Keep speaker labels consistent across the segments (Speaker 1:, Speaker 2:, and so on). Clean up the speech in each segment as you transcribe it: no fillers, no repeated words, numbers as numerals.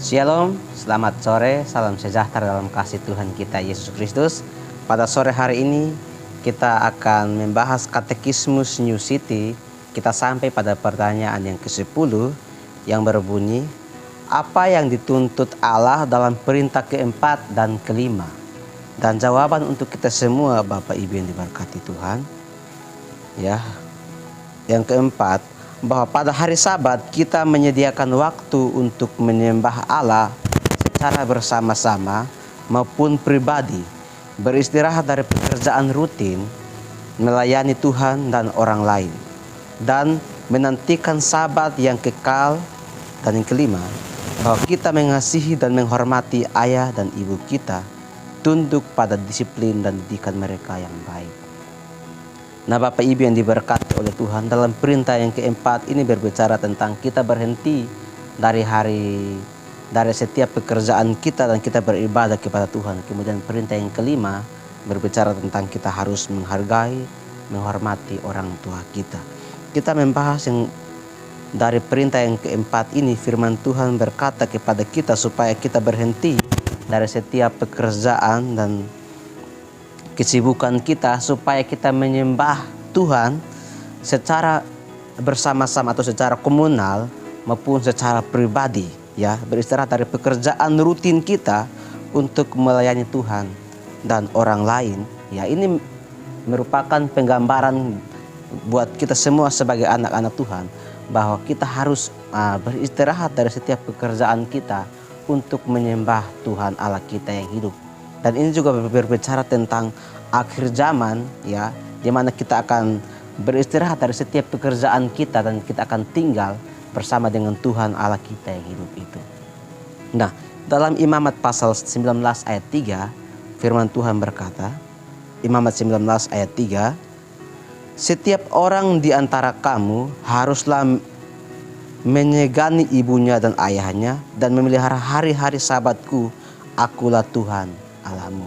Speaker 1: Shalom, selamat sore, salam sejahtera dalam kasih Tuhan kita Yesus Kristus. Pada sore hari ini kita akan membahas Katekismus New City. Kita sampai pada pertanyaan yang ke-10 yang berbunyi, apa yang dituntut Allah dalam perintah keempat dan kelima? Dan jawaban untuk kita semua Bapak Ibu yang diberkati Tuhan, ya, yang keempat, bahwa pada hari Sabat kita menyediakan waktu untuk menyembah Allah secara bersama-sama maupun pribadi, beristirahat dari pekerjaan rutin, melayani Tuhan dan orang lain, dan menantikan Sabat yang kekal. Dan yang kelima, bahwa kita mengasihi dan menghormati ayah dan ibu kita, tunduk pada disiplin dan didikan mereka yang baik. Nah, Bapak Ibu yang diberkati oleh Tuhan, dalam perintah yang keempat ini berbicara tentang kita berhenti dari setiap pekerjaan kita dan kita beribadah kepada Tuhan. Kemudian perintah yang kelima berbicara tentang kita harus menghargai, menghormati orang tua kita. Kita membahas yang dari perintah yang keempat ini, firman Tuhan berkata kepada kita supaya kita berhenti dari setiap pekerjaan dan kesibukan kita, supaya kita menyembah Tuhan secara bersama-sama atau secara komunal maupun secara pribadi, ya, beristirahat dari pekerjaan rutin kita untuk melayani Tuhan dan orang lain. Ya, ini merupakan penggambaran buat kita semua sebagai anak-anak Tuhan bahwa kita harus beristirahat dari setiap pekerjaan kita untuk menyembah Tuhan Allah kita yang hidup. Dan ini juga berbicara tentang akhir zaman, ya, di mana kita akan beristirahat dari setiap pekerjaan kita dan kita akan tinggal bersama dengan Tuhan Allah kita yang hidup itu. Nah, dalam Imamat pasal 19 ayat 3, firman Tuhan berkata, Imamat 19 ayat 3, setiap orang di antara kamu haruslah menyegani ibunya dan ayahnya dan memelihara hari-hari Sabatku, akulah Tuhan Allahmu.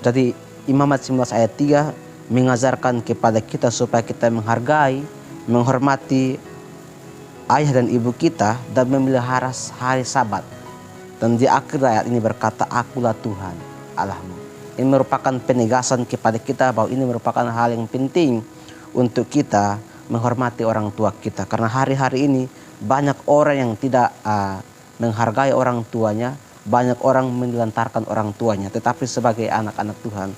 Speaker 1: Jadi Imamat 19 ayat 3 mengajarkan kepada kita supaya kita menghargai, menghormati ayah dan ibu kita dan memelihara hari Sabat. Dan di akhir ayat ini berkata, akulah Tuhan Allahmu. Ini merupakan penegasan kepada kita bahwa ini merupakan hal yang penting untuk kita menghormati orang tua kita. Karena hari-hari ini banyak orang yang tidak menghargai orang tuanya, banyak orang menelantarkan orang tuanya. Tetapi sebagai anak-anak Tuhan,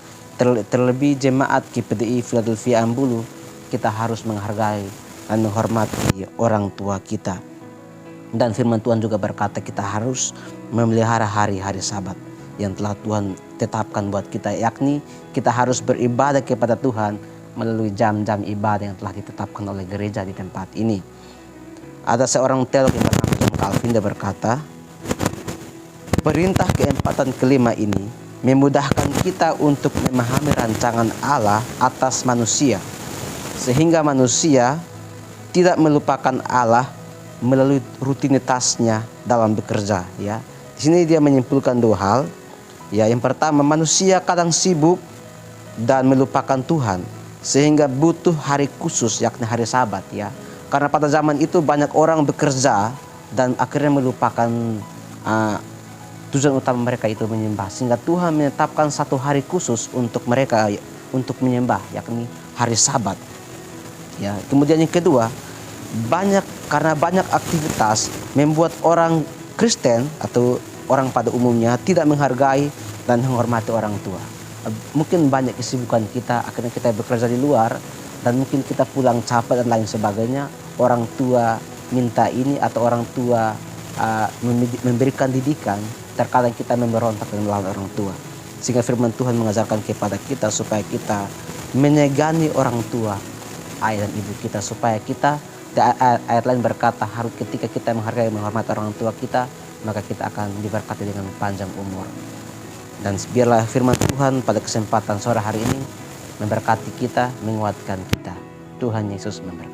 Speaker 1: terlebih jemaat GPDI Philadelphia Ambulu, kita harus menghargai dan menghormati orang tua kita. Dan firman Tuhan juga berkata kita harus memelihara hari-hari Sabat yang telah Tuhan tetapkan buat kita, yakni kita harus beribadah kepada Tuhan melalui jam-jam ibadah yang telah ditetapkan oleh gereja di tempat ini. Ada seorang teolog yang bernama John Calvin, dia berkata, perintah keempat dan kelima ini memudahkan kita untuk memahami rancangan Allah atas manusia, sehingga manusia tidak melupakan Allah melalui rutinitasnya dalam bekerja. Ya, di sini dia menyimpulkan dua hal. Ya, yang pertama, manusia kadang sibuk dan melupakan Tuhan, sehingga butuh hari khusus, yakni hari Sabat. Ya, karena pada zaman itu banyak orang bekerja dan akhirnya melupakan tujuan utama mereka itu menyembah, sehingga Tuhan menetapkan satu hari khusus untuk mereka untuk menyembah, yakni hari Sabat. Ya, kemudian yang kedua, karena banyak aktivitas membuat orang Kristen atau orang pada umumnya tidak menghargai dan menghormati orang tua. Mungkin banyak kesibukan kita, akhirnya kita bekerja di luar dan mungkin kita pulang capek dan lain sebagainya. Orang tua minta ini atau orang tua memberikan didikan, terkadang kita memberontak dan melawan orang tua. Sehingga firman Tuhan mengajarkan kepada kita supaya kita menyegani orang tua, ayah dan ibu kita, supaya kita, ayat lain berkata, harus ketika kita menghargai dan menghormati orang tua kita, maka kita akan diberkati dengan panjang umur. Dan biarlah firman Tuhan pada kesempatan sore hari ini memberkati kita, menguatkan kita. Tuhan Yesus memberkati.